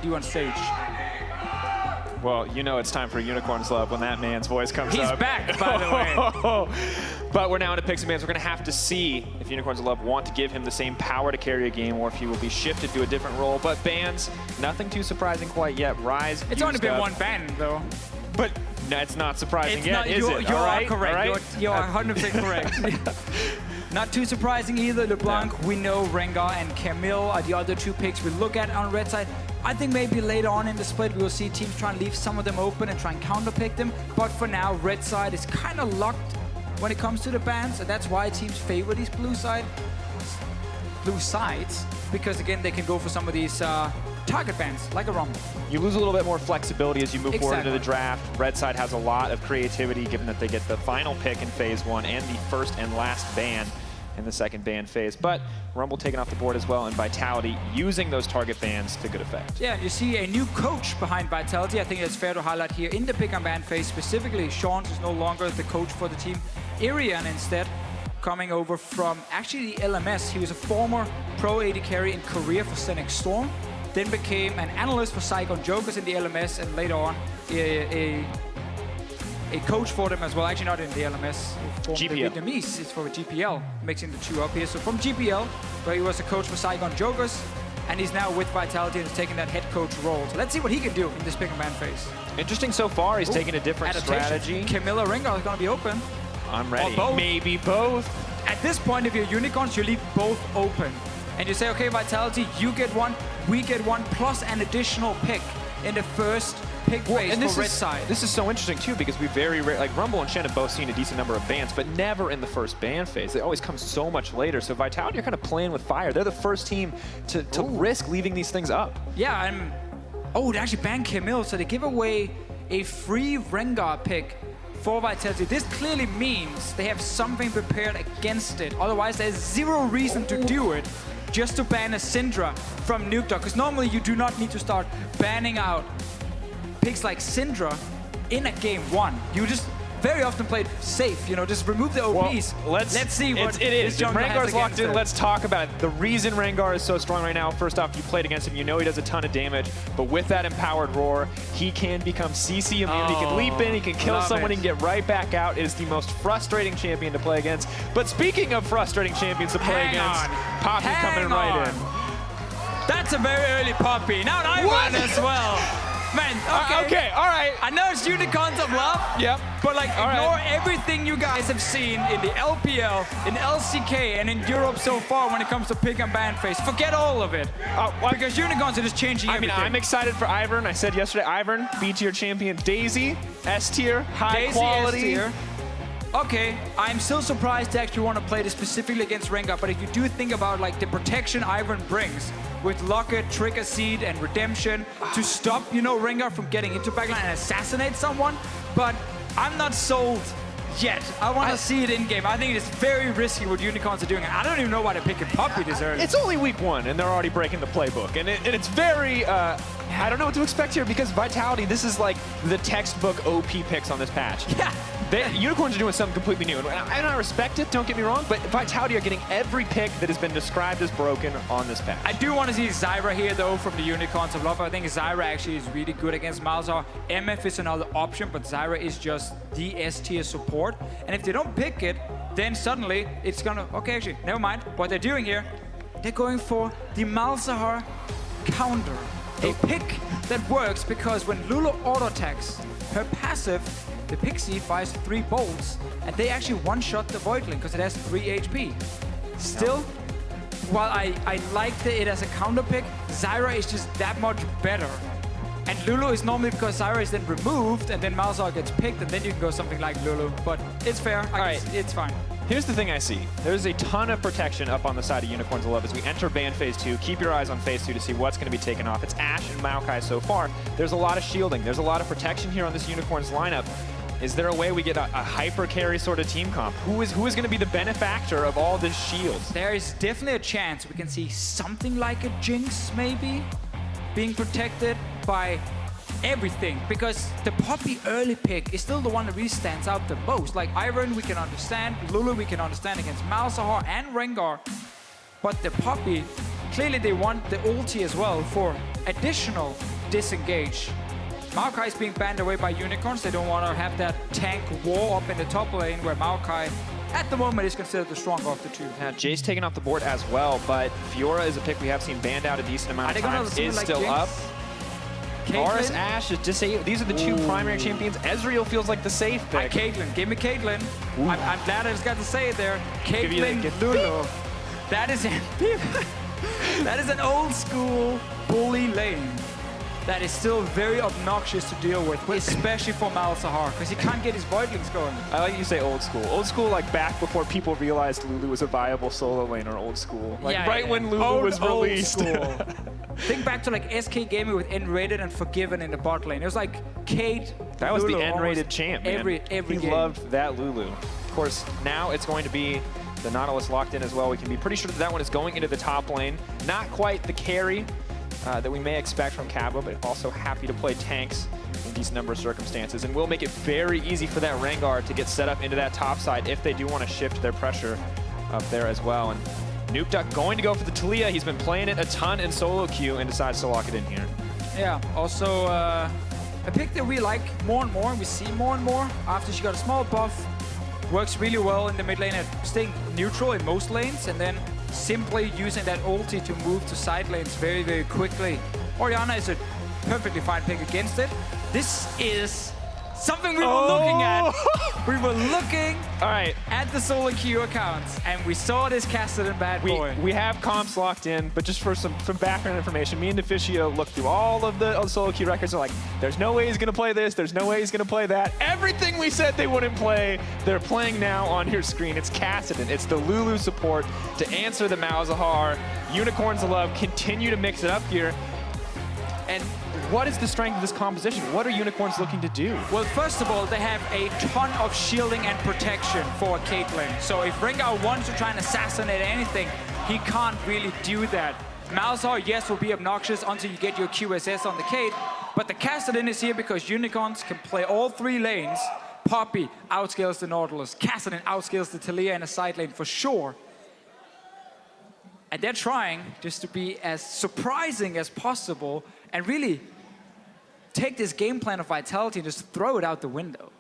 you on stage? Well, you know it's time for Unicorn's Love when that man's voice comes He's up. He's back, by the way. But we're now into Picks and Bans. We're going to have to see if Unicorns Love want to give him the same power to carry a game or if he will be shifted to a different role. But bans, nothing too surprising quite yet. Rise. It's only been one ban, though. But that's not surprising yet, is it? You are correct. Right? You are 100% correct. Not too surprising either. LeBlanc, we know Rengar and Camille are the other two picks we look at on red side. I think maybe later on in the split we will see teams try and leave some of them open and try and counterpick them. But for now, red side is kind of locked when it comes to the bans, and that's why teams favor these blue sides, because again they can go for some of these target bans, like a Rumble. You lose a little bit more flexibility as you move forward into the draft. Red side has a lot of creativity given that they get the final pick in phase 1 and the first and last ban in the second ban phase. But Rumble taken off the board as well, and Vitality using those target bans to good effect. Yeah, and you see a new coach behind Vitality. I think it's fair to highlight here in the pick and ban phase specifically. Sean is no longer the coach for the team. Irian instead, coming over from actually the LMS. He was a former pro AD carry in Korea for Scenic Storm, then became an analyst for Saigon Jokers in the LMS, and later on a coach for them as well. Actually not in the LMS. GPL. The Vietnamese is for GPL, mixing the two up here. So from GPL, where he was a coach for Saigon Jokers, and he's now with Vitality and is taking that head coach role. So let's see what he can do in this pick and ban phase. Interesting so far. He's taking a different strategy. Camilla Rengar is going to be open. I'm ready. Both. Maybe both. At this point, if you're Unicorns, you leave both open. And you say, okay, Vitality, you get one, we get one, plus an additional pick in the first pick phase for red side. This is so interesting, too, because we very rarely, like Rumble and Shen have both seen a decent number of bans, but never in the first ban phase. They always come so much later. So Vitality are kind of playing with fire. They're the first team to risk leaving these things up. Yeah, they actually banned Camille, so they give away a free Rengar pick for Vitality. This clearly means they have something prepared against it. Otherwise, there's zero reason to do it just to ban a Syndra from Nuke Dog. Because normally you do not need to start banning out picks like Syndra in a game 1. You just very often play it safe, you know, just remove the OPs. Well, let's see what it is. If Rengar's locked in, let's talk about it. The reason Rengar is so strong right now, first off, you played against him, you know he does a ton of damage, but with that empowered roar, he can become CC immune. He can leap in, he can kill someone, he can get right back out. It is the most frustrating champion to play against. But speaking of frustrating champions to play against, Poppy coming right in. That's a very early Poppy. Now Ivan as well. Man, okay, all right. I know it's Unicorns of Love, but like ignore everything you guys have seen in the LPL, in LCK, and in Europe so far when it comes to pick and ban phase. Forget all of it, because Unicorns are just changing everything. I mean, I'm excited for Ivern. I said yesterday, Ivern, B-tier champion. Daisy, S-tier, high quality. S-tier. Okay, I'm still surprised to actually want to play this specifically against Rengar, but if you do think about like the protection Ivern brings with Locket, Trigger Seed, and Redemption to stop, you know, Rengar from getting into backline and assassinate someone, but I'm not sold yet. I want to see it in game. I think it's very risky what Unicorns are doing. I don't even know why they're picking Poppy this early. It's only week 1, and they're already breaking the playbook, and it's very. I don't know what to expect here because Vitality, this is like the textbook OP picks on this patch. Yeah. Unicorns are doing something completely new, and I respect it, don't get me wrong, but Vitality are getting every pick that has been described as broken on this patch. I do want to see Zyra here, though, from the Unicorns of Love. I think Zyra actually is really good against Malzahar. MF is another option, but Zyra is just the S-tier support. And if they don't pick it, then suddenly it's gonna... Okay, actually, never mind. What they're doing here, they're going for the Malzahar counter. A pick that works because when Lulu auto-attacks, her passive, the Pixie fires 3 bolts, and they actually one-shot the Voidling because it has 3 HP. Still, while I like it as a counter pick, Zyra is just that much better. And Lulu is normally because Zyra is then removed, and then Malzahar gets picked, and then you can go something like Lulu. But it's fair. It's fine. Here's the thing I see. There's a ton of protection up on the side of Unicorns of Love as we enter ban phase 2. Keep your eyes on phase 2 to see what's going to be taken off. It's Ashe and Maokai so far. There's a lot of shielding. There's a lot of protection here on this Unicorns lineup. Is there a way we get a hyper carry sort of team comp? Who is going to be the benefactor of all this shield? There is definitely a chance we can see something like a Jinx maybe being protected by everything, because the Poppy early pick is still the one that really stands out the most. Like Ivern we can understand, Lulu we can understand against Malzahar and Rengar, but the Poppy, clearly they want the ulti as well for additional disengage. Maokai is being banned away by Unicorns. They don't want to have that tank war up in the top lane where Maokai, at the moment, is considered the stronger of the two. Now, Jay's taken off the board as well, but Fiora is a pick we have seen banned out a decent amount of times. Is like still Jinx? Up. Varus, Ashe is disabled. These are the two primary champions. Ezreal feels like the safe pick. Caitlyn, give me Caitlyn. I'm glad I just got to say it there. Caitlyn Lulu. That is that is an old school bully lane that is still very obnoxious to deal with, especially for Malzahar, because he can't get his Voidlings going. I like you say old school. Old school, like back before people realized Lulu was a viable solo laner. Old school, like when Lulu was released. Think back to like SK Gaming with N-rated and Forgiven in the bot lane. It was like Kate. That was Lulu the N-rated champ. Man. Every he game. Loved that Lulu. Of course, now it's going to be the Nautilus locked in as well. We can be pretty sure that one is going into the top lane. Not quite the carry that we may expect from Cabo, but also happy to play tanks in a decent number of circumstances. And will make it very easy for that Rengar to get set up into that top side if they do want to shift their pressure up there as well. And Nuke Duck going to go for the Talia. He's been playing it a ton in solo queue and decides to lock it in here. Yeah, also a pick that we like more and more, and we see more and more after she got a small buff. Works really well in the mid lane at staying neutral in most lanes, and then simply using that ulti to move to side lanes very, very quickly. Orianna is a perfectly fine pick against it. This is something we were looking at. We were looking at the solo queue accounts, and we saw this Kassadin bad boy. We have comps locked in, but just for some background information, me and Deficio looked through all of the solo queue records and like, there's no way he's going to play this, there's no way he's going to play that. Everything we said they wouldn't play, they're playing now on your screen. It's Kassadin. It's the Lulu support to answer the Malzahar. Unicorns of Love continue to mix it up here. And what is the strength of this composition? What are Unicorns looking to do? Well, first of all, they have a ton of shielding and protection for Caitlyn. So if Rengar wants to try and assassinate anything, he can't really do that. Malzahar, yes, will be obnoxious until you get your QSS on the Cait, but the Kassadin is here because Unicorns can play all three lanes. Poppy outscales the Nautilus. Kassadin outscales the Talia in a side lane for sure. And they're trying just to be as surprising as possible and really take this game plan of Vitality and just throw it out the window.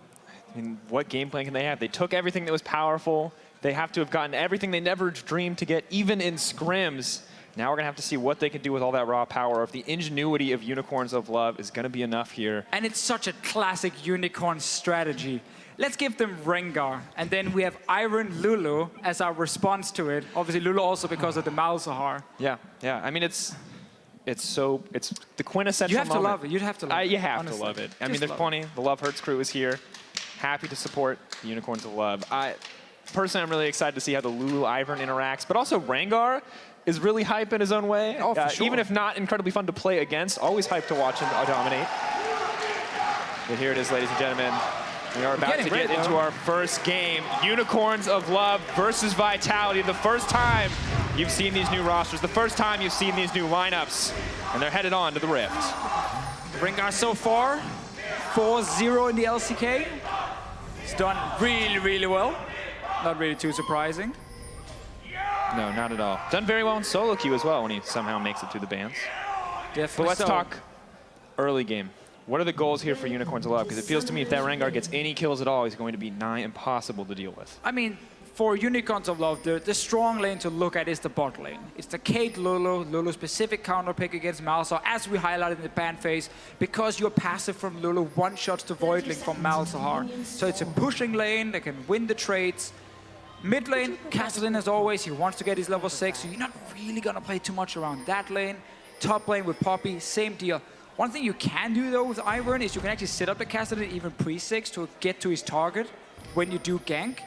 I mean, what game plan can they have? They took everything that was powerful. They have to have gotten everything they never dreamed to get, even in scrims. Now we're going to have to see what they can do with all that raw power. If the ingenuity of Unicorns of Love is going to be enough here. And it's such a classic Unicorn strategy. Let's give them Rengar, and then we have Iron Lulu as our response to it. Obviously, Lulu also because of the Malzahar. Yeah. I mean, it's the quintessential. You have to love it. You have to love it. You have to love it. I mean, there's plenty. The Love Hurts crew is here, happy to support the Unicorns of Love. Personally, I'm really excited to see how the Lulu Ivern interacts, but also Rengar is really hype in his own way. Oh, for sure. Even if not incredibly fun to play against, always hype to watch him dominate. But here it is, ladies and gentlemen. We are about to get into our first game. Unicorns of Love versus Vitality. The first time you've seen these new rosters, the first time you've seen these new lineups, and they're headed on to the Rift. Rengar so far, 4-0 in the LCK. It's done really, really well. Not really too surprising. No, not at all. Done very well in solo queue as well when he somehow makes it through the bans. Definitely. But let's talk early game. What are the goals here for Unicorns of Love? Because it feels to me if that Rengar gets any kills at all, he's going to be nigh impossible to deal with. I mean, for Unicorns of Love, the strong lane to look at is the bot lane. It's the Cait Lulu, Lulu's specific counter pick against Malzahar, as we highlighted in the ban phase, because you're passive from Lulu, one-shots to Voidling from Malzahar. So it's a pushing lane that can win the trades. Mid lane, Kassadin as always, he wants to get his level 6, so you're not really gonna play too much around that lane. Top lane with Poppy, same deal. One thing you can do though with Ivern is you can actually set up the Kassadin even pre-6 to get to his target when you do gank.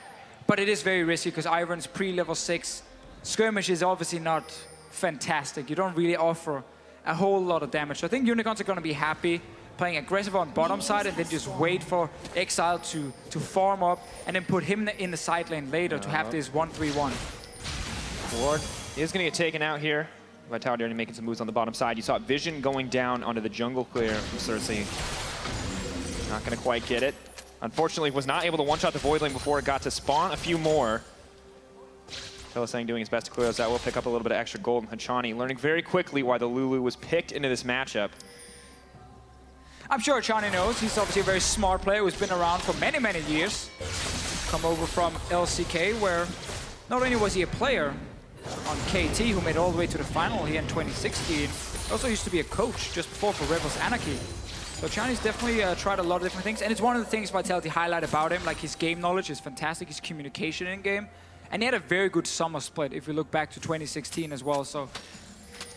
But it is very risky because Ivern's pre-level 6 skirmish is obviously not fantastic. You don't really offer a whole lot of damage. So I think Unicorns are gonna be happy playing aggressive on bottom side and then just wait for Exile to farm up and then put him in the side lane later to have this 1-3-1. Ward is gonna get taken out here. Vitality already making some moves on the bottom side. You saw Vision going down onto the jungle clear from Cersei. Not going to quite get it. Unfortunately, was not able to one-shot the Void Lane before it got to spawn a few more. Telesang doing his best to clear those out. We'll pick up a little bit of extra gold. And Hachani learning very quickly why the Lulu was picked into this matchup. I'm sure Hachani knows. He's obviously a very smart player who's been around for many, many years. Come over from LCK, where not only was he a player on KT, who made it all the way to the final here in 2016, also used to be a coach just before for Rebels Anarchy. So Hachani's definitely tried a lot of different things, and it's one of the things Vitality highlight about him, like his game knowledge is fantastic, his communication in game, and he had a very good summer split if we look back to 2016 as well. So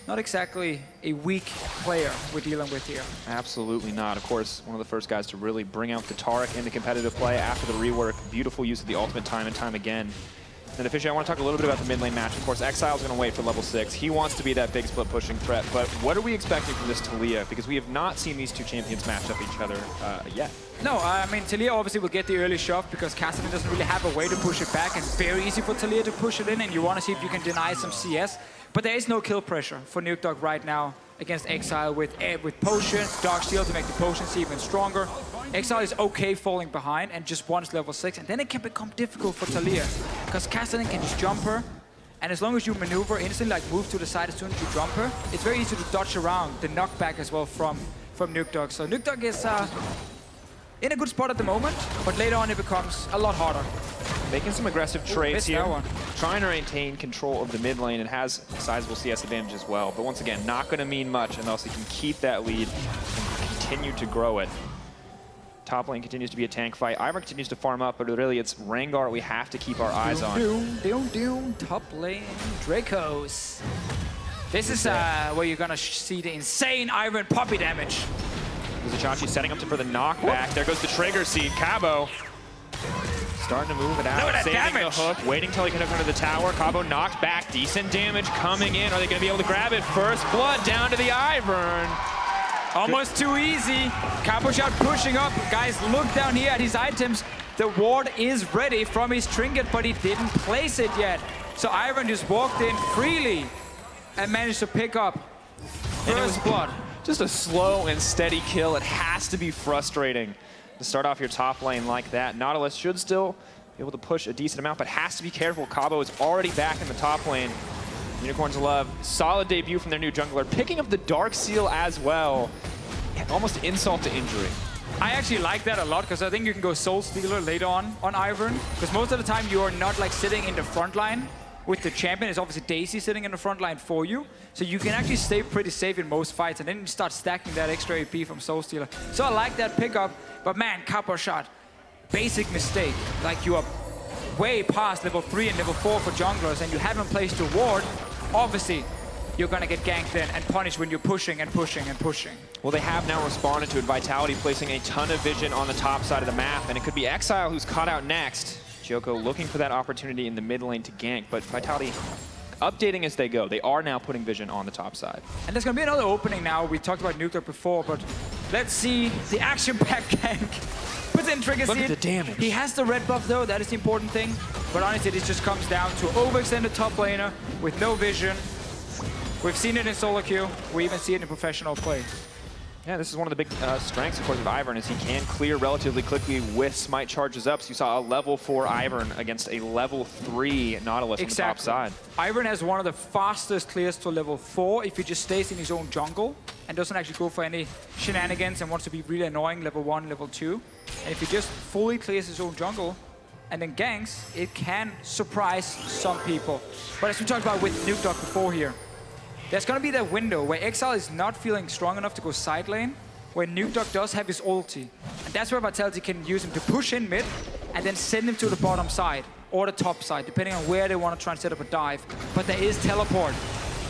not exactly a weak player we're dealing with here. Absolutely not. Of course, one of the first guys to really bring out the Taric into competitive play after the rework. Beautiful use of the ultimate time and time again. And officially, I want to talk a little bit about the mid lane match. Of course, Exile's going to wait for level 6. He wants to be that big split pushing threat. But what are we expecting from this Taliyah? Because we have not seen these two champions match up each other yet. No, I mean, Taliyah obviously will get the early shove because Kassadin doesn't really have a way to push it back, and very easy for Taliyah to push it in, and you want to see if you can deny some CS. But there is no kill pressure for Nukedog right now against Exile with Potion, Dark Shield to make the Potions even stronger. Exile is okay falling behind and just wants level 6, and then it can become difficult for Taliyah because Kassadin can just jump her, and as long as you maneuver instantly, like move to the side as soon as you jump her, it's very easy to dodge around the knockback as well from Nukedog. So Nukedog is in a good spot at the moment, but later on it becomes a lot harder. Making some aggressive trades here, trying to maintain control of the mid lane, and has a sizable CS advantage as well. But once again, not going to mean much unless he can keep that lead and continue to grow it. Top lane continues to be a tank fight. Ivern continues to farm up, but really it's Rengar we have to keep our eyes on. Top lane, Dracos. This is where you're going to see the insane Ivern poppy damage. Zachachi setting up for the knockback. There goes the trigger seed. Cabo starting to move it out, saving the hook, waiting till he can hook under the tower. Cabo knocked back, decent damage coming in. Are they going to be able to grab it? First blood down to the Ivern. Almost too easy. Cabo shot pushing up. Guys, look down here at his items. The ward is ready from his trinket, but he didn't place it yet. So Ivern just walked in freely and managed to pick up first blood. Just a slow and steady kill. It has to be frustrating to start off your top lane like that. Nautilus should still be able to push a decent amount, but has to be careful. Cabo is already back in the top lane. Unicorns love. Solid debut from their new jungler. Picking up the Dark Seal as well. Almost insult to injury. I actually like that a lot because I think you can go Soul Stealer later on Ivern, because most of the time you are not like sitting in the front line with the champion. It's obviously Daisy sitting in the front line for you. So you can actually stay pretty safe in most fights, and then you start stacking that extra AP from Soul Stealer. So I like that pickup, but man, Cabo shot. Basic mistake. Like you are way past level 3 and level 4 for junglers, and you haven't placed your ward. Obviously, you're gonna get ganked in and punished when you're pushing and pushing and pushing. Well, they have now responded to it. Vitality placing a ton of vision on the top side of the map, and it could be Exile who's caught out next. Joko looking for that opportunity in the mid lane to gank, but Vitality updating as they go. They are now putting vision on the top side. And there's going to be another opening now. We talked about Nukedog before, but let's see the action-packed gank. Puts in trigger seed. Look at the damage. He has the red buff though, that is the important thing. But honestly, this just comes down to overextended top laner with no vision. We've seen it in solo queue. We even see it in professional play. Yeah, this is one of the big strengths, of course, of Ivern, is he can clear relatively quickly with smite charges up. So you saw a level 4 Ivern against a level 3 Nautilus on the top side. Ivern has one of the fastest clears to level 4 if he just stays in his own jungle and doesn't actually go for any shenanigans and wants to be really annoying level 1, level 2. And if he just fully clears his own jungle and then ganks, it can surprise some people. But as we talked about with Nukedog before here, there's going to be that window where Exile is not feeling strong enough to go side lane, where Nukedog does have his ulti. And that's where Vitality can use him to push in mid and then send him to the bottom side or the top side, depending on where they want to try and set up a dive. But there is teleport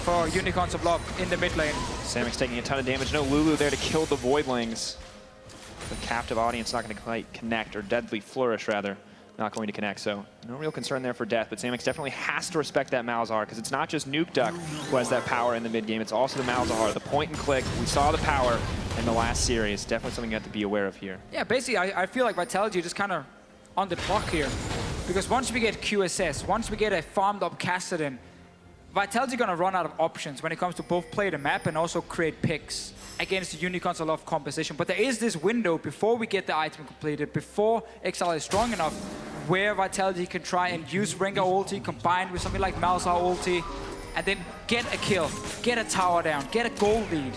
for Unicorns of Love in the mid lane. Samic's taking a ton of damage. No Lulu there to kill the Voidlings. The captive audience not going to quite connect, or Deadly Flourish rather. Not going to connect, so no real concern there for death, but Samix definitely has to respect that Malzahar, because it's not just Nukeduck who has that power in the mid game, it's also the Malzahar, the point and click. We saw the power in the last series. Definitely something you have to be aware of here. Yeah, basically, I feel like Vitality just kind of on the clock here, because once we get QSS, once we get a farmed up Kassadin, Vitality going to run out of options when it comes to both play the map and also create picks against the Unicorns of Love composition. But there is this window before we get the item completed, before Exile is strong enough, where Vitality can try and use Rengar ulti combined with something like Malzahar ulti, and then get a kill, get a tower down, get a gold lead.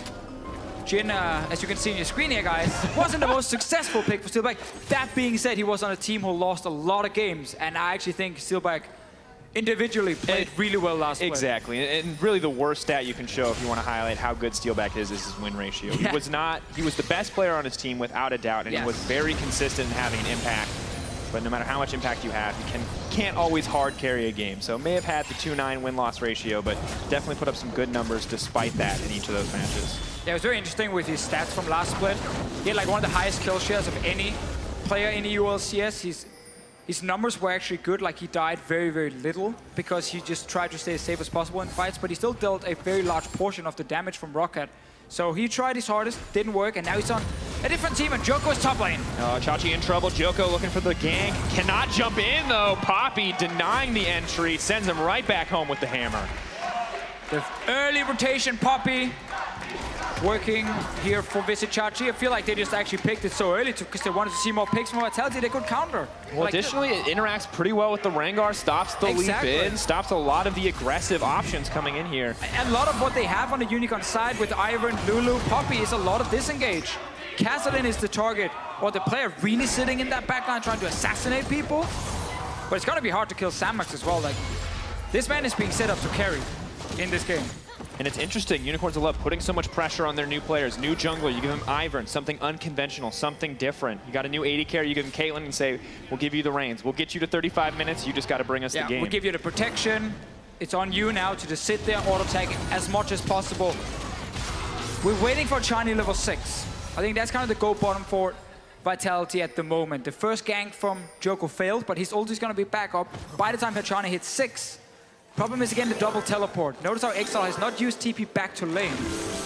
Jhin, as you can see on your screen here, guys, wasn't the most successful pick for Steelback. That being said, he was on a team who lost a lot of games, and I actually think Steelback individually played really well last play. Exactly, and really the worst stat you can show if you want to highlight how good Steelback is his win ratio. Yeah. He was the best player on his team without a doubt, and he was very consistent in having an impact. But no matter how much impact you have, you can't always hard carry a game. So may have had the 2-9 win-loss ratio, but definitely put up some good numbers despite that in each of those matches. Yeah, it was very interesting with his stats from last split. He had like one of the highest kill shares of any player in the UOL. His numbers were actually good, like he died very, very little because he just tried to stay as safe as possible in fights, but he still dealt a very large portion of the damage from Rocket. So he tried his hardest, didn't work, and now he's on a different team, and Joko is top lane. Chachi in trouble. Joko looking for the gank. Cannot jump in, though. Poppy denying the entry, sends him right back home with the hammer. The early rotation, Poppy, working here for Visit Chachi. I feel like they just actually picked it so early because they wanted to see more picks from Vitality. They could counter. Well, like additionally, it interacts pretty well with the Rengar, stops the leap in, stops a lot of the aggressive options coming in here. And a lot of what they have on the Unicorn side with Ivern, Lulu, Poppy is a lot of disengage. Kassadin is the target, or the player really sitting in that backline trying to assassinate people. But it's gonna be hard to kill Samax as well. Like, this man is being set up to carry in this game. And it's interesting, Unicorns love putting so much pressure on their new players. New jungler, you give them Ivern, something unconventional, something different. You got a new AD carry, you give them Caitlyn and say, we'll give you the reins. We'll get you to 35 minutes, you just got to bring us the game. We'll give you the protection. It's on you now to just sit there, auto-tag as much as possible. We're waiting for Chani level 6. I think that's kind of the go bottom for Vitality at the moment. The first gank from Joko failed, but his ult is going to be back up by the time Hachani hits 6. Problem is, again, the double teleport. Notice how Exile has not used TP back to lane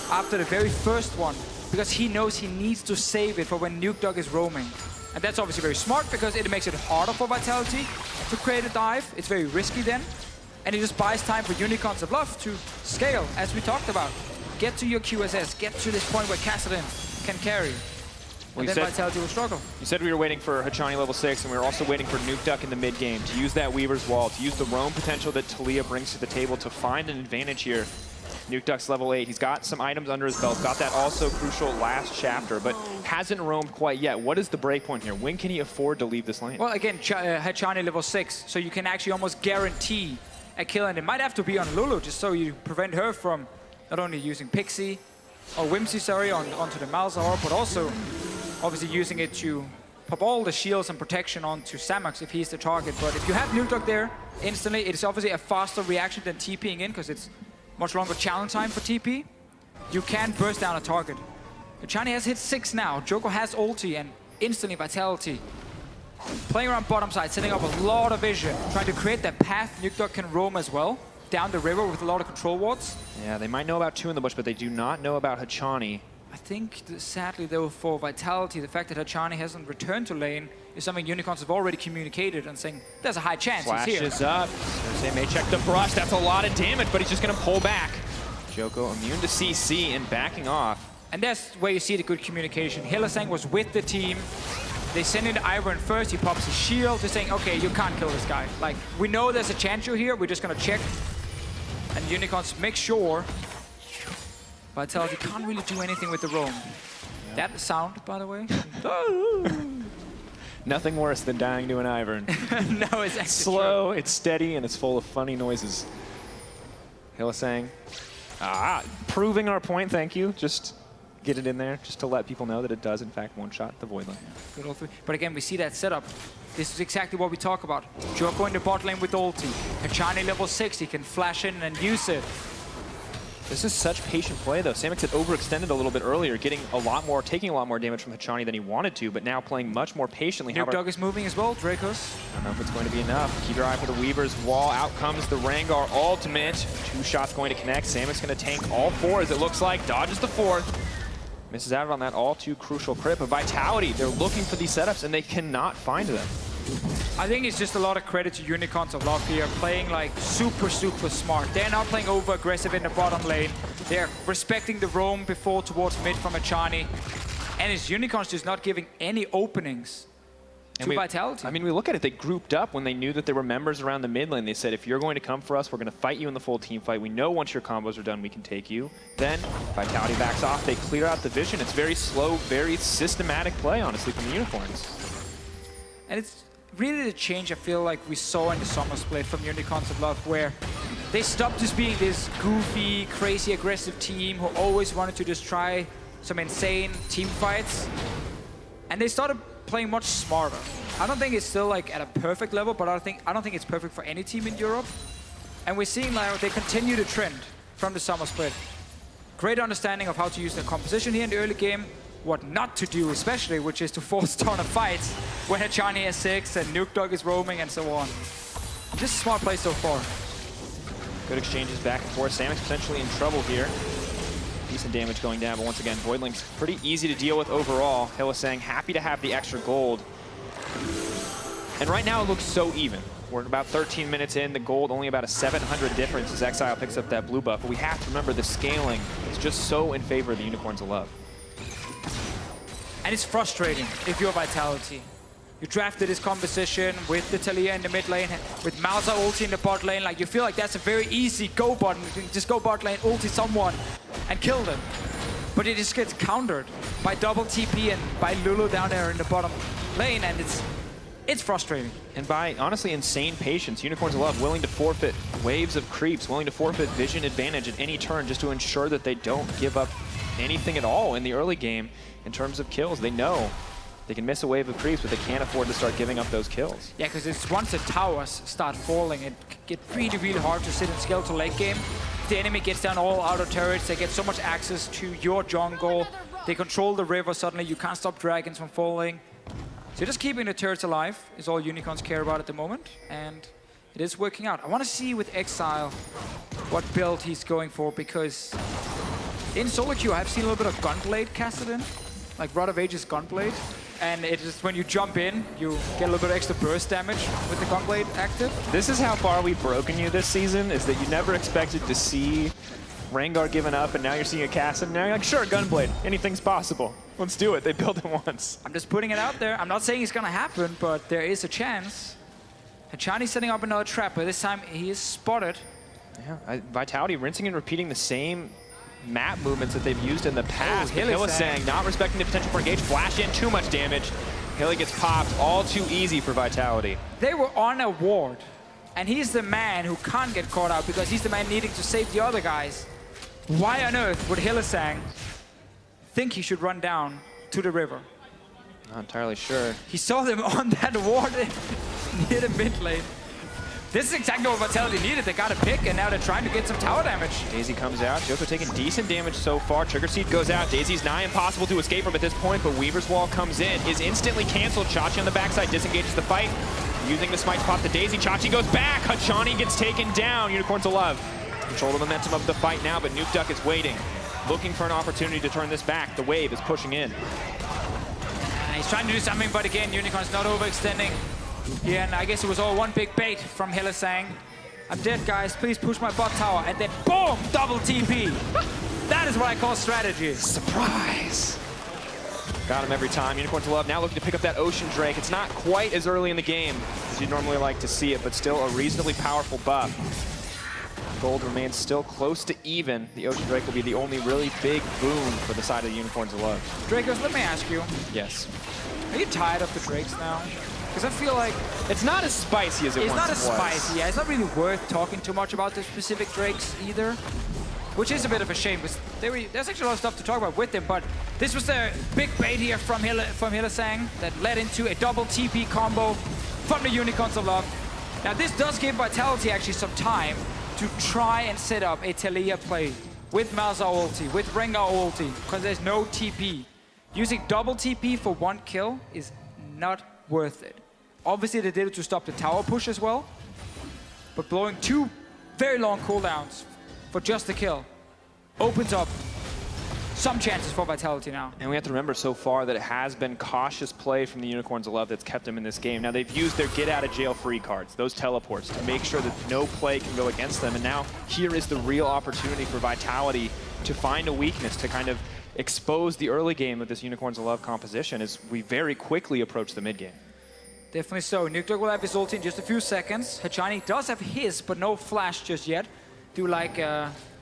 after the very first one, because he knows he needs to save it for when Nuke Dog is roaming. And that's obviously very smart, because it makes it harder for Vitality to create a dive. It's very risky then. And it just buys time for Unicorns of Love to scale, as we talked about. Get to your QSS, get to this point where Kassadin can carry. And then Vitality will struggle. You said we were waiting for Hachani level 6, and we were also waiting for Nuke Duck in the mid game to use that Weaver's Wall, to use the roam potential that Taliyah brings to the table to find an advantage here. Nuke Duck's level 8. He's got some items under his belt, got that also crucial last chapter, but hasn't roamed quite yet. What is the breakpoint here? When can he afford to leave this lane? Well, again, Hachani level 6, so you can actually almost guarantee a kill, and it might have to be on Lulu, just so you prevent her from not only using Pixie, or Whimsy, sorry, onto the Malzahar, but also obviously using it to pop all the shields and protection onto Samax if he's the target. But if you have Nuke Dog there instantly, it's obviously a faster reaction than TPing in, because it's much longer challenge time for TP. You can burst down a target. Chani has hit 6 now. Joko has ulti and instantly Vitality. Playing around bottom side, setting up a lot of vision, trying to create that path Nuke Dog can roam as well, down the river with a lot of control wards. Yeah, they might know about 2 in the bush, but they do not know about Hachani. I think, sadly, though, for Vitality, the fact that Hachani hasn't returned to lane is something Unicorns have already communicated and saying there's a high chance he's here. Flashes up. They may check the brush. That's a lot of damage, but he's just going to pull back. Joko immune to CC and backing off. And that's where you see the good communication. Hylissang was with the team. They send in Ivern first. He pops his shield. They're saying, okay, you can't kill this guy. Like, we know there's a chance you're here. We're just going to check. And Unicorns make sure Vitality can't really do anything with the roam. Yep. That sound, by the way. Nothing worse than dying to an Ivern. No, it's actually slow, it's steady, and it's full of funny noises. Hylissang. Proving our point, thank you. Just get it in there, just to let people know that it does, in fact, one-shot the Void Lane. Good ulti. But again, we see that setup. This is exactly what we talk about. Joko in the bot lane with ulti. Hachani level 6, he can flash in and use it. This is such patient play, though. Samix had overextended a little bit earlier, taking a lot more damage from Hachani than he wanted to, but now playing much more patiently. Nuke Dog is moving as well, Dracos. I don't know if it's going to be enough. Keep your eye for the Weaver's Wall. Out comes the Rengar ultimate. 2 shots going to connect. Samix going to tank all 4, as it looks like. Dodges the 4th. Misses out on that all too crucial crit. But Vitality, they're looking for these setups, and they cannot find them. I think it's just a lot of credit to Unicorns of Love here, playing like super, super smart. They're not playing over-aggressive in the bottom lane. They're respecting the roam before towards mid from Hachani. And it's Unicorns just not giving any openings to Vitality. I mean, we look at it, they grouped up when they knew that there were members around the mid lane. They said, if you're going to come for us, we're going to fight you in the full team fight. We know once your combos are done, we can take you. Then Vitality backs off, they clear out the vision. It's very slow, very systematic play, honestly, from the Unicorns. And it's really the change I feel like we saw in the summer split from Unicorns of Love, where they stopped just being this goofy, crazy, aggressive team who always wanted to just try some insane team fights. And they started playing much smarter. I don't think it's still like at a perfect level, but I don't think it's perfect for any team in Europe. And we're seeing like they continue the trend from the summer split. Great understanding of how to use the composition here in the early game, what not to do especially, which is to force a ton of fights when Hachani has 6 and Nuke Dog is roaming and so on. Just a smart play so far. Good exchanges back and forth. Samic's potentially in trouble here. Decent damage going down, but once again, Voidlink's pretty easy to deal with overall. Hylissang happy to have the extra gold. And right now it looks so even. We're about 13 minutes in, the gold only about a 700 difference as Exile picks up that blue buff. But we have to remember the scaling is just so in favor of the Unicorns of Love. And it's frustrating if you're Vitality. You drafted his composition with the Taliyah in the mid lane, with Malzahar ulti in the bot lane. Like, you feel like that's a very easy go button. You can just go bot lane, ulti someone, and kill them. But it just gets countered by double TP and by Lulu down there in the bottom lane, and it's frustrating. And by, honestly, insane patience, Unicorns of Love willing to forfeit waves of creeps, willing to forfeit vision advantage at any turn just to ensure that they don't give up anything at all in the early game in terms of kills. They know they can miss a wave of creeps, but they can't afford to start giving up those kills. Yeah, because it's once the towers start falling, it gets really, really hard to sit and scale to late game. If the enemy gets down all outer turrets, they get so much access to your jungle. They control the river suddenly. You can't stop dragons from falling. So just keeping the turrets alive is all Unicorns care about at the moment, and it is working out. I want to see with Exile what build he's going for, because in solo queue I've seen a little bit of Gunblade casted in, like Rod of Ages Gunblade. And it is when you jump in, you get a little bit of extra burst damage with the Gunblade active. This is how far we've broken you this season, is that you never expected to see Rengar giving up, and now you're seeing a cast, and now you're like, sure, Gunblade, anything's possible. Let's do it. They built it once. I'm just putting it out there. I'm not saying it's going to happen, but there is a chance. Hachani's setting up another trap, but this time he is spotted. Yeah, Vitality rinsing and repeating the same map movements that they've used in the past. Hylissang not respecting the potential for engage. Flash in, too much damage. Hilly gets popped, all too easy for Vitality. They were on a ward, and he's the man who can't get caught out because he's the man needing to save the other guys. Why on earth would Hylissang think he should run down to the river? Not entirely sure. He saw them on that ward near the mid lane. This is exactly what Vitality needed. They got a pick, and now they're trying to get some tower damage. Daisy comes out. Joko taking decent damage so far. Trigger Seed goes out. Daisy's nigh impossible to escape from at this point, but Weaver's Wall comes in, is instantly canceled. Chachi on the backside disengages the fight. Using the smite to pop the Daisy. Chachi goes back. Hachani gets taken down. Unicorns of Love control the momentum of the fight now, but Nuke Duck is waiting, looking for an opportunity to turn this back. The wave is pushing in. He's trying to do something, but again, Unicorn's not overextending. Yeah, and I guess it was all one big bait from Hylissang. I'm dead, guys. Please push my bot tower. And then, boom! Double TP. That is what I call strategy. Surprise! Got him every time. Unicorns of Love now looking to pick up that Ocean Drake. It's not quite as early in the game as you'd normally like to see it, but still a reasonably powerful buff. Gold remains still close to even. The Ocean Drake will be the only really big boon for the side of the Unicorns of Love. Dracos, let me ask you. Yes. Are you tired of the Drakes now? Because I feel like it's not as spicy as it once was. It's not as spicy. Yeah, it's not really worth talking too much about the specific Drakes either, which is a bit of a shame because there's actually a lot of stuff to talk about with them. But this was the big bait here from Hylissang that led into a double TP combo from the Unicorns of Love. Now this does give Vitality actually some time to try and set up a Taliyah play with Malzahar ulti, with Rengar ulti, because there's no TP. Using double TP for one kill is not worth it. Obviously, they did it to stop the tower push as well, but blowing 2 very long cooldowns for just the kill opens up some chances for Vitality now. And we have to remember so far that it has been cautious play from the Unicorns of Love that's kept them in this game. Now, they've used their get-out-of-jail-free cards, those teleports, to make sure that no play can go against them. And now, here is the real opportunity for Vitality to find a weakness, to kind of expose the early game of this Unicorns of Love composition as we very quickly approach the mid game. Definitely so. Nuke will have his ulti in just a few seconds. Hachani does have his, but no flash just yet. Do like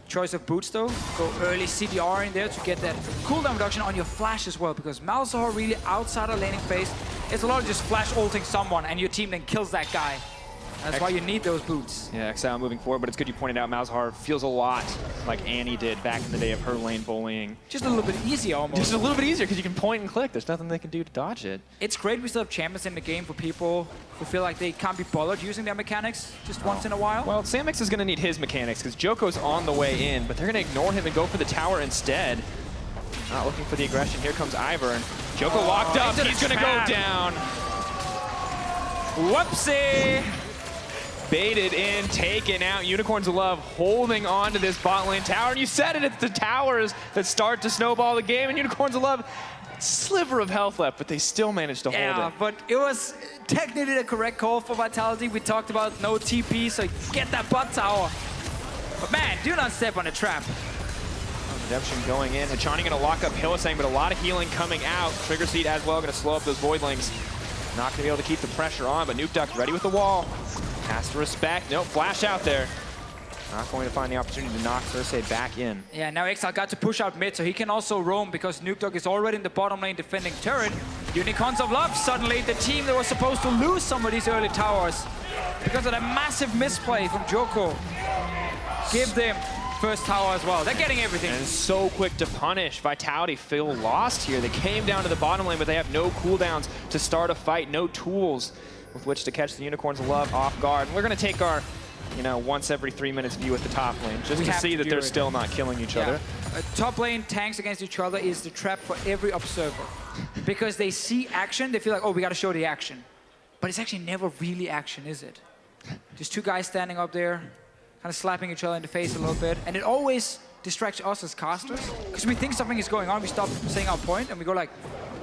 choice of boots though. Go early CDR in there to get that cooldown reduction on your flash as well, because Malzahar really outside of laning phase. It's a lot of just flash ulting someone and your team then kills that guy. That's why you need those boots. Yeah, Exile moving forward, but it's good you pointed out Malzahar feels a lot like Annie did back in the day of her lane bullying. Just a little bit easier almost. Just a little bit easier because you can point and click. There's nothing they can do to dodge it. It's great we still have champions in the game for people who feel like they can't be bothered using their mechanics just once in a while. Well, Samix is going to need his mechanics because Joko's on the way in, but they're going to ignore him and go for the tower instead. Not looking for the aggression. Here comes Ivern. Joko locked up. He's going to go down. Whoopsie. Baited in, taken out. Unicorns of Love holding on to this bot lane tower. And you said it, it's the towers that start to snowball the game. And Unicorns of Love, sliver of health left, but they still managed to hold it. Yeah, but it was technically the correct call for Vitality. We talked about no TP, so get that bot tower. But man, do not step on the trap. Redemption going in. Hachani going to lock up Hylissang, but a lot of healing coming out. Trigger Seed as well, going to slow up those Voidlings. Not going to be able to keep the pressure on, but Nuke Duck ready with the wall. Has to respect. Nope, flash out there. Not going to find the opportunity to knock Cersei back in. Yeah, now Exile got to push out mid, so he can also roam because Nuke Duck is already in the bottom lane defending turret. Unicorns of Love, suddenly the team that was supposed to lose some of these early towers because of that massive misplay from Joko. Give them first tower as well. They're getting everything. And so quick to punish. Vitality feel lost here. They came down to the bottom lane, but they have no cooldowns to start a fight, no tools with which to catch the Unicorns of Love off guard. And we're going to take our, once every 3 minutes view at the top lane, just to see that they're still not killing each other. Top lane tanks against each other is the trap for every observer. Because they see action, they feel like, oh, we got to show the action. But it's actually never really action, is it? Just two guys standing up there, kind of slapping each other in the face a little bit. And it always distracts us as casters. Because we think something is going on, we stop saying our point, and we go like,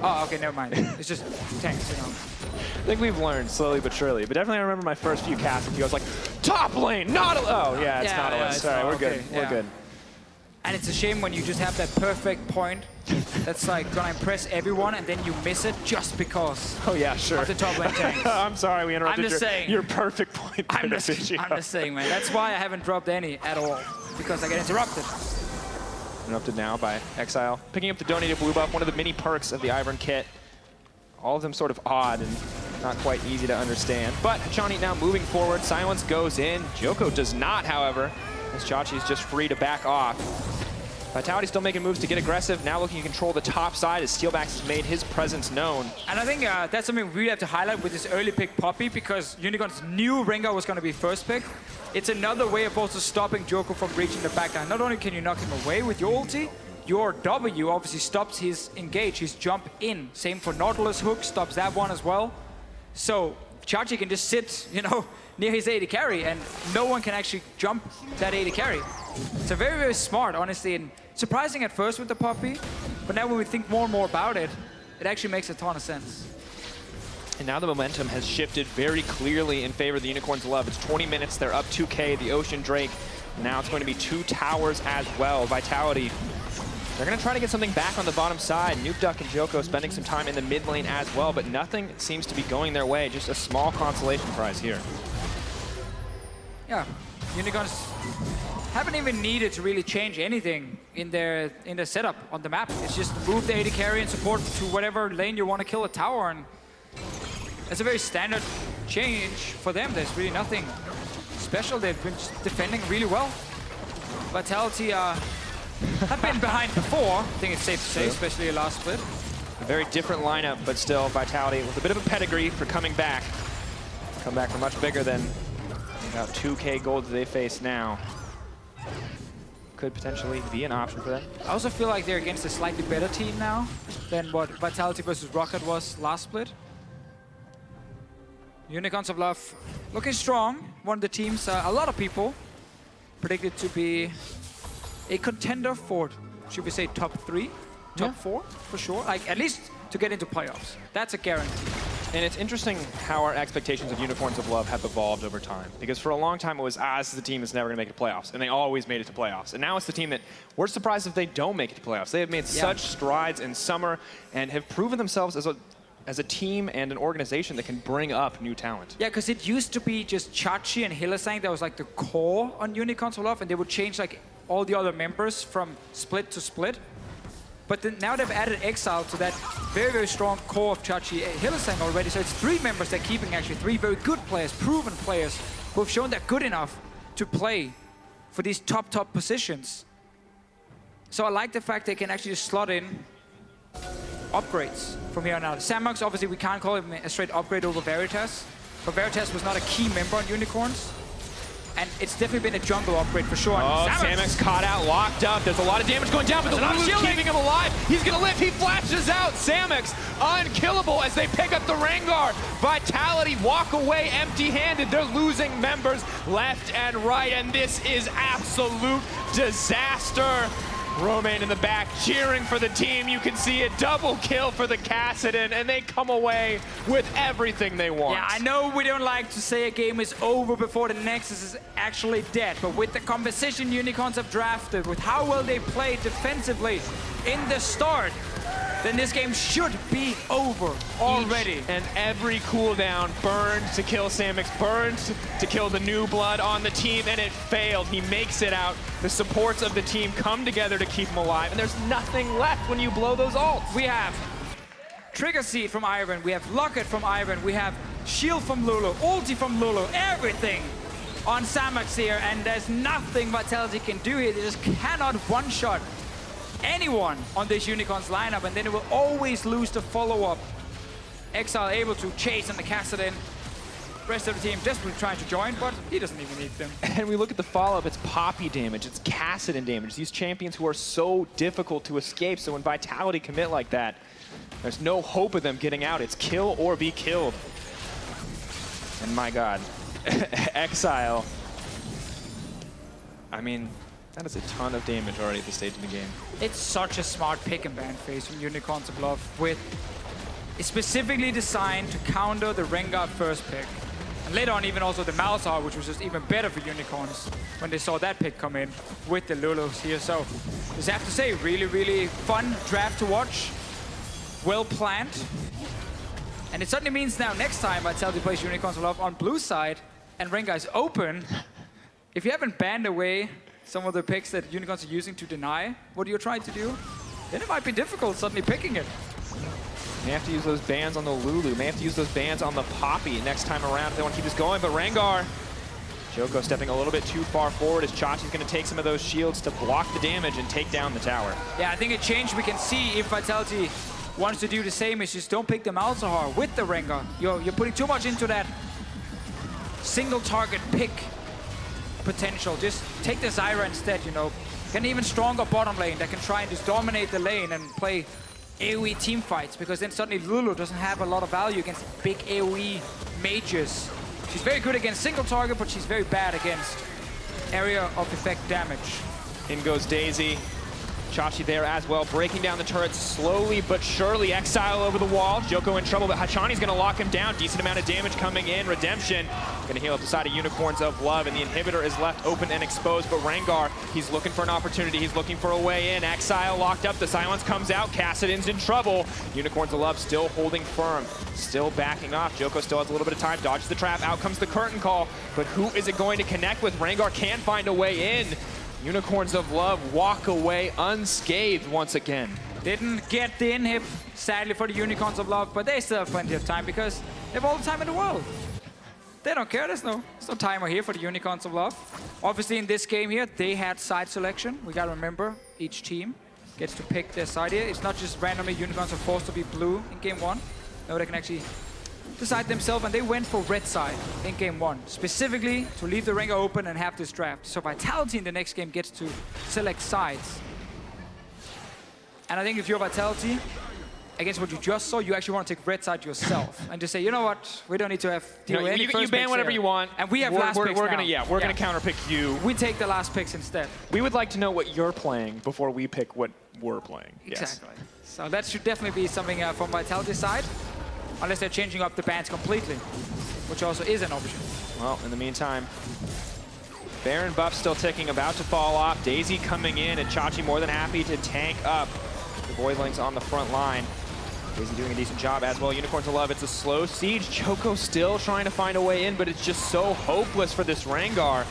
oh, okay, never mind. It's just tanks, I think we've learned slowly but surely. But definitely I remember my first few casts, I was like, top lane, Nautilus! Oh, yeah, it's Nautilus. Sorry, we're good. We're good. And it's a shame when you just have that perfect point that's like gonna impress everyone, and then you miss it just because. Oh yeah, sure. Of the top lane tanks. I'm sorry, we interrupted your perfect point. I'm just saying, man. That's why I haven't dropped any at all, because I get interrupted. Interrupted now by Exile. Picking up the donated blue buff, one of the mini perks of the Ivern kit. All of them sort of odd and not quite easy to understand. But Hachani now moving forward. Silence goes in. Joko does not, however, as Chachi is just free to back off. Vitality still making moves to get aggressive. Now looking to control the top side as Steelbacks has made his presence known. And I think that's something we really have to highlight with this early pick Poppy, because Unicorns knew Rengar was going to be first pick. It's another way of also stopping Joko from reaching the backline. Not only can you knock him away with your ulti, your W obviously stops his engage, his jump in. Same for Nautilus hook, stops that one as well. So Chachi can just sit, near his AD carry, and no one can actually jump that AD carry. It's a very, very smart, honestly, and surprising at first with the Poppy, but now when we think more and more about it, it actually makes a ton of sense. And now the momentum has shifted very clearly in favor of the Unicorns of Love. It's 20 minutes, they're up 2K, the Ocean Drake. Now it's going to be 2 towers as well. Vitality, they're going to try to get something back on the bottom side. Nuke Duck and Joko spending some time in the mid lane as well, but nothing seems to be going their way. Just a small consolation prize here. Yeah, Unicorns haven't even needed to really change anything in their setup on the map. It's just move the AD carry and support to whatever lane you want to kill a tower, and it's a very standard change for them. There's really nothing special. They've been defending really well. Vitality have been behind before. I think it's safe to say, especially last split. A very different lineup, but still Vitality with a bit of a pedigree for coming back. Come back for much bigger than about 2K gold that they face now. Could potentially be an option for them. I also feel like they're against a slightly better team now than what Vitality versus Rocket was last split. Unicorns of Love looking strong. One of the teams a lot of people predicted to be a contender for, should we say, top 3, top 4 for sure. Like at least to get into playoffs. That's a guarantee. And it's interesting how our expectations of Unicorns of Love have evolved over time. Because for a long time it was, this is a team that's never going to make it to playoffs. And they always made it to playoffs. And now it's the team that we're surprised if they don't make it to playoffs. They have made such strides in summer and have proven themselves as as a team and an organization that can bring up new talent. Yeah, because it used to be just Chachi and Hylissang that was like the core on Unicorns of Love, and they would change like all the other members from split to split. But then now they've added Exile to that very, very strong core of Chachi Hylissang already. So it's 3 members they're keeping, actually 3 very good players, proven players, who have shown they're good enough to play for these top positions. So I like the fact they can actually just slot in upgrades from here on out. Samox, obviously we can't call him a straight upgrade over Veritas, but Veritas was not a key member on Unicorns. And it's definitely been a jungle upgrade for sure. Oh, Samox caught out, locked up. There's a lot of damage going down, but the Lulu's keeping him alive. He's gonna live, he flashes out. Samox, unkillable as they pick up the Rengar. Vitality walk away empty-handed. They're losing members left and right, and this is absolute disaster. Romain in the back cheering for the team. You can see a double kill for the Kassadin, and they come away with everything they want. Yeah, I know we don't like to say a game is over before the Nexus is actually dead, but with the composition Unicorns have drafted, with how well they played defensively in the start, then this game should be over already. Each and every cooldown burned to kill Samox, burned to kill the new blood on the team, and it failed. He makes it out. The supports of the team come together to keep him alive, and there's nothing left when you blow those ults. We have Trigger Seed from Iron, we have Locket from Iron, we have Shield from Lulu, Ulti from Lulu, everything on Samox here, and there's nothing Vitality can do here. They just cannot one-shot anyone on this Unicorns lineup, and then it will always lose the follow-up. Exile able to chase on the Kassadin. Rest of the team desperately trying to join, but he doesn't even need them. And we look at the follow-up, it's Poppy damage, it's Kassadin damage. These champions who are so difficult to escape, so when Vitality commit like that, there's no hope of them getting out. It's kill or be killed. And my God, Exile. I mean, that is a ton of damage already at this stage in the game. It's such a smart pick and ban phase from Unicorns of Love. It's specifically designed to counter the Rengar first pick. And later on even also the Malzahar, which was just even better for Unicorns when they saw that pick come in with the Lulus here. So just have to say, really, really fun draft to watch. Well planned. And it certainly means now next time Vitality plays Unicorns of Love on blue side and Rengar is open, if you haven't banned away some of the picks that Unicorns are using to deny what you're trying to do, then it might be difficult suddenly picking it. May have to use those bans on the Lulu, may have to use those bans on the Poppy next time around if they want to keep this going, but Rengar, Joko stepping a little bit too far forward as Chachi's going to take some of those shields to block the damage and take down the tower. Yeah, I think a change we can see if Vitality wants to do the same is just don't pick the Malzahar with the Rengar. You're putting too much into that single target pick potential. Just take the Zyra instead, you know. Get an even stronger bottom lane that can try and just dominate the lane and play AoE team fights, because then suddenly Lulu doesn't have a lot of value against big AoE mages. She's very good against single target, but she's very bad against area of effect damage. In goes Daisy. Chachi there as well, breaking down the turrets slowly but surely. Exile over the wall. Joko in trouble, but Hachani's going to lock him down. Decent amount of damage coming in. Redemption going to heal up the side of Unicorns of Love, and the inhibitor is left open and exposed. But Rengar, he's looking for an opportunity. He's looking for a way in. Exile locked up. The silence comes out. Kassadin's in trouble. Unicorns of Love still holding firm, still backing off. Joko still has a little bit of time. Dodges the trap. Out comes the curtain call. But who is it going to connect with? Rengar can find a way in. Unicorns of Love walk away unscathed once again. Didn't get the inhib, sadly, for the Unicorns of Love, but they still have plenty of time because they have all the time in the world. They don't care, there's no timer here for the Unicorns of Love. Obviously in this game here, they had side selection. We gotta remember, each team gets to pick their side here. It's not just randomly Unicorns are forced to be blue in game one. No, they can actually decide themselves, and they went for red side in game one, specifically to leave the Rengar open and have this draft. So Vitality in the next game gets to select sides. And I think if you're Vitality, against what you just saw, you actually want to take red side yourself and just say, you know what, we don't need to have deal with any first You ban whatever you want, and we have last picks we're now. gonna counterpick you. We take the last picks instead. We would like to know what you're playing before we pick what we're playing. Exactly. Yes. So that should definitely be something from Vitality's side. Unless they're changing up the bans completely, which also is an option. Well, in the meantime, Baron buff still ticking, about to fall off. Daisy coming in, and Chachi more than happy to tank up the Voidlings on the front line. Is he doing a decent job as well? Unicorns of Love, it's a slow siege. Choco still trying to find a way in, but it's just so hopeless for this Rengar.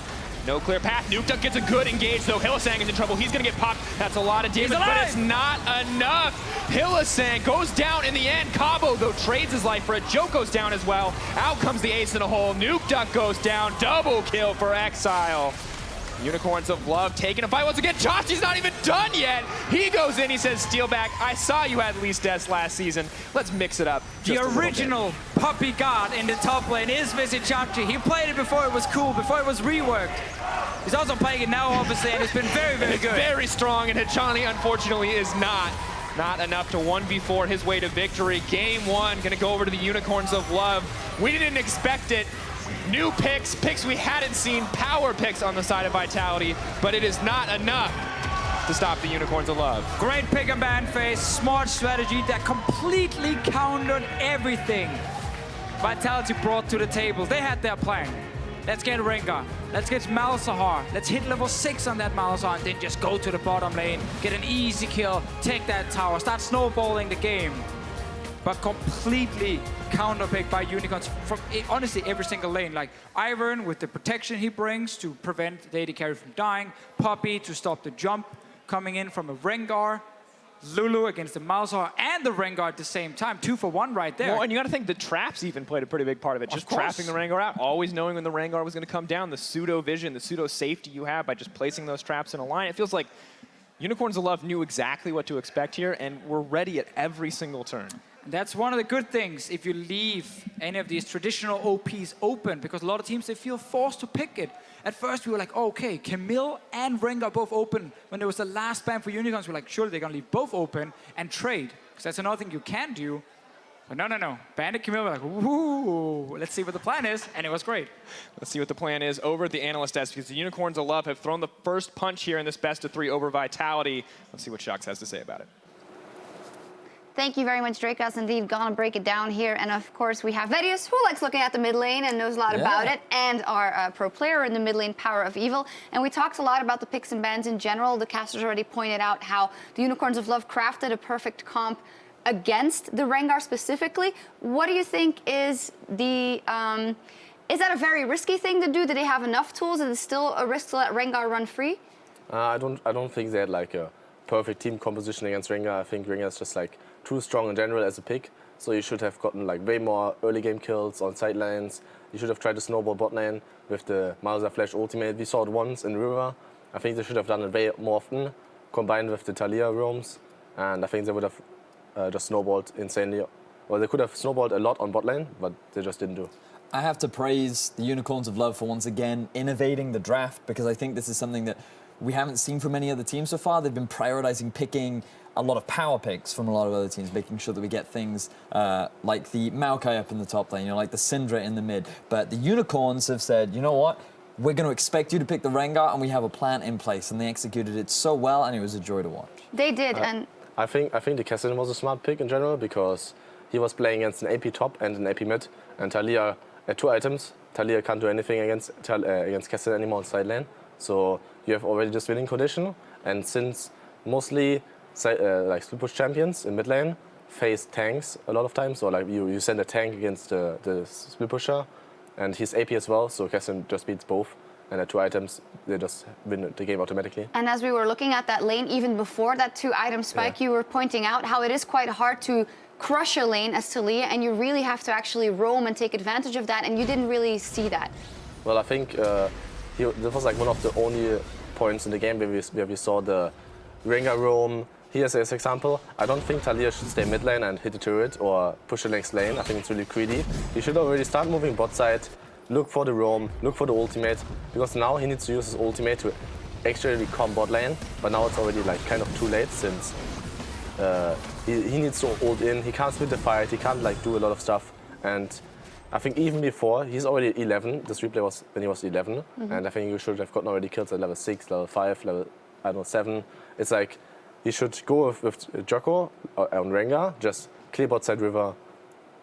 No clear path. Nukeduck gets a good engage, though. Hylissang is in trouble. He's going to get popped. That's a lot of damage, but it's not enough. Hylissang goes down in the end. Cabo, though, trades his life for it. Joko's down as well. Out comes the ace in a hole. Nukeduck goes down. Double kill for Exile. Unicorns of Love taking a fight once again. Chachi's not even done yet. He goes in, he says, steal back. I saw you had least deaths last season. Let's mix it up. The original puppy god in the top lane is Visit Chachi. He played it before it was cool, before it was reworked. He's also playing it now, obviously, and it's been very, very good. Very strong, and Hachani, unfortunately, is not. Not enough to 1v4 his way to victory. Game 1, gonna go over to the Unicorns of Love. We didn't expect it. New picks, picks we hadn't seen, power picks on the side of Vitality, but it is not enough to stop the Unicorns of Love. Great pick and ban phase, smart strategy that completely countered everything Vitality brought to the table. They had their plan. Let's get Rengar, let's get Malzahar, let's hit level 6 on that Malzahar, and then just go to the bottom lane, get an easy kill, take that tower, start snowballing the game. But completely counterpicked by Unicorns from honestly every single lane. Like Ivern with the protection he brings to prevent the AD carry from dying, Poppy to stop the jump coming in from a Rengar, Lulu against the Malzahar and the Rengar at the same time. 2 for 1 right there. Well, and you got to think the traps even played a pretty big part of it. Just trapping the Rengar out, always knowing when the Rengar was going to come down, the pseudo vision, the pseudo safety you have by just placing those traps in a line. It feels like Unicorns of Love knew exactly what to expect here and were ready at every single turn. That's one of the good things if you leave any of these traditional OPs open, because a lot of teams, they feel forced to pick it. At first we were like, oh, okay, Camille and Rengar both open. When there was the last ban for Unicorns, we were like, surely they're going to leave both open and trade, because that's another thing you can do. But no. Bandit Camille were like, woo, let's see what the plan is, and it was great. Let's see what the plan is over at the analyst desk, because the Unicorns of Love have thrown the first punch here in this best of 3 over Vitality. Let's see what Shox has to say about it. Thank you very much, Drake. Us indeed gonna break it down here. And of course, we have Vedius, who likes looking at the mid lane and knows a lot about it, and our pro player in the mid lane, Power of Evil. And we talked a lot about the picks and bans in general. The casters already pointed out how the Unicorns of Love crafted a perfect comp against the Rengar specifically. What do you think is the... is that a very risky thing to do? Do they have enough tools? Is it still a risk to let Rengar run free? I don't think they had like a perfect team composition against Rengar. I think Rengar is just like too strong in general as a pick. So you should have gotten like way more early game kills on side lanes. You should have tried to snowball bot lane with the Malzahar Flash ultimate. We saw it once in River. I think they should have done it way more often, combined with the Talia roams. And I think they would have just snowballed insanely. Well, they could have snowballed a lot on bot lane, but they just didn't do. I have to praise the Unicorns of Love for once again innovating the draft, because I think this is something that we haven't seen from any other teams so far. They've been prioritizing picking a lot of power picks from a lot of other teams, making sure that we get things like the Maokai up in the top lane, like the Syndra in the mid. But the Unicorns have said, you know what? We're going to expect you to pick the Rengar, and we have a plan in place. And they executed it so well, and it was a joy to watch. They did, and... I think the Kessin was a smart pick in general, because he was playing against an AP top and an AP mid, and Talia had 2 items. Talia can't do anything against Kessin anymore on side lane. So you have already this winning condition, and since mostly like split push champions in mid lane face tanks a lot of times, so like you send a tank against the split pusher, and he's AP as well, so Kessin just beats both, and at 2 items they just win the game automatically. And as we were looking at that lane, even before that 2-item spike, you were pointing out how it is quite hard to crush a lane as Talia, and you really have to actually roam and take advantage of that, and you didn't really see that. Well, I think this was like one of the only points in the game where we saw the Rengar roam. Here's an example. I don't think Talia should stay mid lane and hit the turret or push the next lane. I think it's really greedy. He should already start moving bot side, look for the roam, look for the ultimate, because now he needs to use his ultimate to actually comb bot lane, but now it's already like kind of too late, since he needs to ult in, he can't split the fight, he can't like do a lot of stuff. And I think even before, he's already at 11. This replay was when he was 11. And I think you should have gotten already kills at level 6, level 5, level, I don't know, 7. It's like, you should go with Joko on Rengar, just clear bot side river,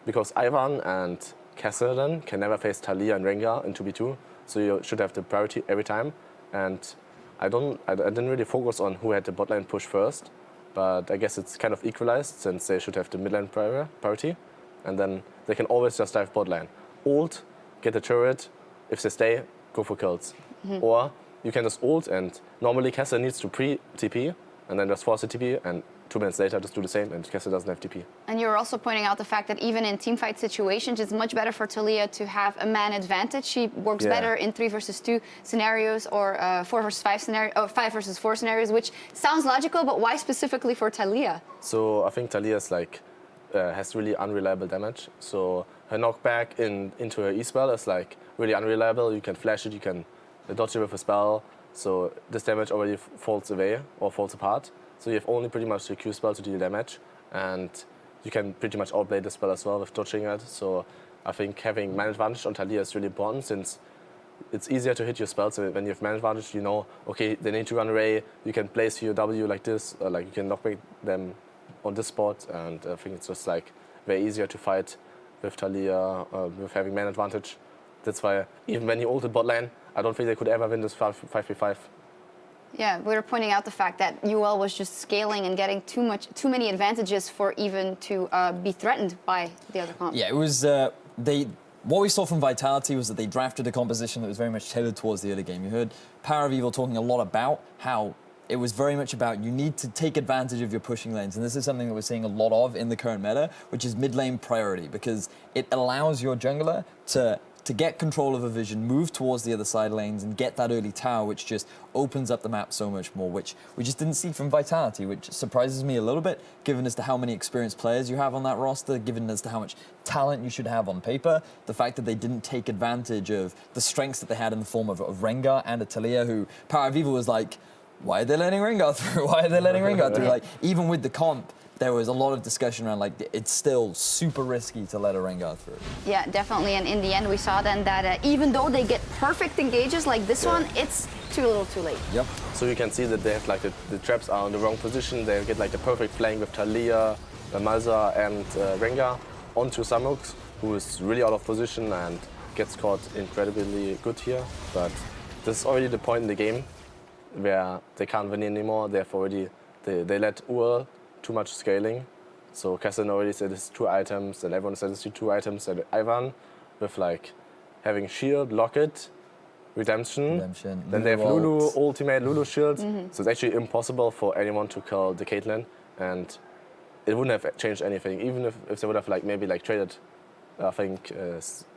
because Ivan and Kassadin can never face Talia and Rengar in 2v2, so you should have the priority every time. And I didn't really focus on who had the bot lane push first. but I guess it's kind of equalized since they should have the mid lane priority, and then they can always just dive bot lane. Ult, get the turret, if they stay, go for kills. Or you can just ult, and normally Kessler needs to pre-TP, and then just force the TP, and 2 minutes later just do the same, and Kessler doesn't have TP. And you were also pointing out the fact that even in teamfight situations, it's much better for Taliyah to have a man advantage. She works better in 3 versus 2 scenarios or 4 versus 5 scenario, or 5 versus 4 scenarios, which sounds logical, but why specifically for Taliyah? So I think Taliyah's like has really unreliable damage. So her knockback into her E-spell is like really unreliable. You can flash it, you can dodge it with a spell. So this damage already falls away or falls apart. So you have only pretty much the Q spell to deal damage, and you can pretty much outplay the spell as well with dodging it. So I think having man advantage on Taliyah is really important, since it's easier to hit your spells. So when you have man advantage, you know, okay, they need to run away. You can place your W like this, or like you can knockback them on this spot, and I think it's just like very easier to fight with Taliyah with having man advantage. That's why even when he ulted bot lane, I don't think they could ever win this 5v5. Yeah, we were pointing out the fact that UOL was just scaling and getting too many advantages for even to be threatened by the other comp. Yeah, it was what we saw from Vitality was that they drafted a composition that was very much tailored towards the early game. You heard Power of Evil talking a lot about how it was very much about you need to take advantage of your pushing lanes, and this is something that we're seeing a lot of in the current meta, which is mid lane priority, because it allows your jungler to get control of a vision, move towards the other side lanes, and get that early tower, which just opens up the map so much more, which we just didn't see from Vitality, which surprises me a little bit, given as to how many experienced players you have on that roster, given as to how much talent you should have on paper. The fact that they didn't take advantage of the strengths that they had in the form of Rengar and a Taliyah, who Power of Evil was like, why are they letting Rengar through? Why are they letting Rengar through? Like, even with the comp, there was a lot of discussion around, like, it's still super risky to let a Rengar through. Yeah, definitely. And in the end, we saw then that even though they get perfect engages like this one, it's too little too late. Yep. So you can see that they have like the traps are in the wrong position. They get like the perfect flank with Taliyah, Malza, and Rengar onto Samux, who is really out of position and gets caught incredibly good here. But this is already the point in the game where they can't win anymore. They let UOL too much scaling. So Kessin already said it's 2 items, and everyone said it's 2 items. And Ivan with like having shield, locket, redemption. Then they have Lulu, ultimate, Lulu shield. So it's actually impossible for anyone to kill the Caitlyn, and it wouldn't have changed anything. Even if they would have like maybe like traded, I think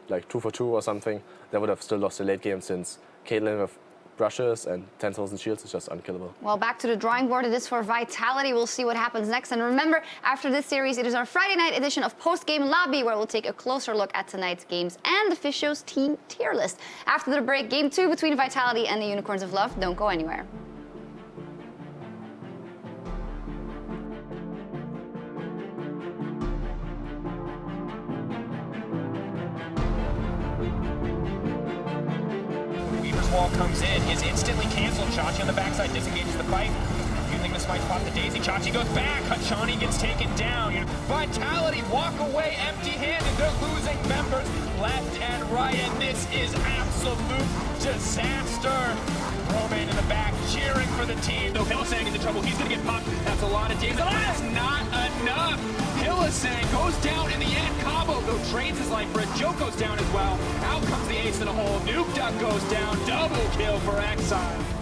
like 2 for 2 or something, they would have still lost the late game, since Caitlyn with brushes and 10,000 shields is just unkillable. Well, back to the drawing board. It is for Vitality. We'll see what happens next. And remember, after this series, it is our Friday night edition of Post Game Lobby, where we'll take a closer look at tonight's games and the Fish Show's team tier list. After the break, Game 2 between Vitality and the Unicorns of Love. Don't go anywhere. Wall comes in, is instantly canceled. Chachi on the backside disengages the fight. You think this might spot the Daisy? Chachi goes back. Hachani gets taken down. Vitality walk away empty-handed. They're losing members left and right, and this is absolute disaster. Romain in the back cheering for the team. Though Hylissang is in trouble. He's going to get popped. That's a lot of damage. That's not enough. Hylissang goes down in the end. Cabo, though, trades his life for it. Joe goes down as well. Out comes the ace in the hole. Nuke Duck goes down. Double kill for Exile.